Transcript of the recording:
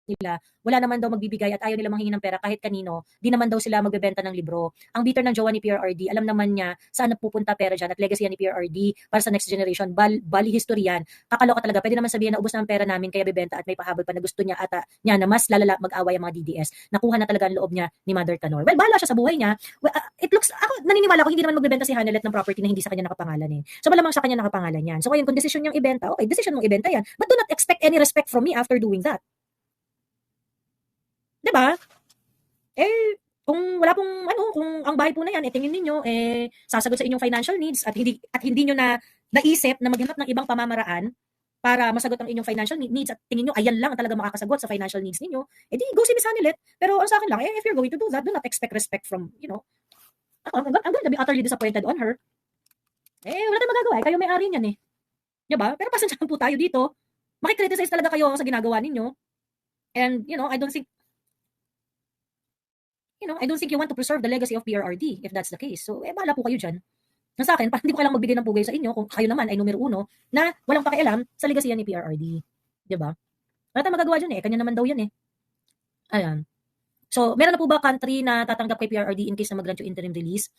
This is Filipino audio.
nila, wala naman daw magbibigay at ayaw nila manghingi ng pera kahit kanino, di naman daw sila magbebenta ng libro. Ang bitter ng jowa ni PRRD, alam naman niya saan napupunta pera dyan at legacy yan ni PRRD para sa next generation. Bali history yan. Kakaloka talaga. Pwede naman sabihin na ubos na ang pera namin kaya bebenta at may pahabol pa na gusto niya at niya na mas lalala mag-away ang mga DDS. Nakuha na talaga ang loob niya ni Mother Tanor. Well, bahala siya sa buhay niya. Well, it looks, ako naniniwala ko hindi naman magbebenta si Hanelet ng property na hindi sa kanya nakapangalan eh. So malamang sa kanya nakapangalan yan. So ngayon kung desisyon niyang ibenta, okay, desisyon mong ibenta yan. But do not expect any respect from me after doing that. Diba? Eh, kung wala pong kung ang bahay po na yan, tingin ninyo, sasagot sa inyong financial needs at hindi nyo na naisip na maghanap ng ibang pamamaraan para masagot ang inyong financial needs at tingin nyo, ayan lang ang talaga makakasagot sa financial needs ninyo, di go si Miss Hanelet. Pero ang sa akin lang, if you're going to do that, do not expect respect from, I'm going to be utterly disappointed on her. Wala tayong magagawa. Kayo may-ari niyan eh. Diba? Pero pasensyahan po tayo dito. Makikriticize talaga kayo sa ginagawa ninyo. And, I don't think you want to preserve the legacy of PRRD if that's the case. So, bahala po kayo dyan. Na sa akin, parang hindi ko kailangang magbigay ng pugay sa inyo kung kayo naman ay numero 1 na walang pakialam sa legacy ni PRRD. Diba? Wala tayong magagawa dyan eh. Kanya naman daw yan eh. Ayan. So, meron na po ba country na tatanggap kay PRRD in case na mag-grant yung interim release?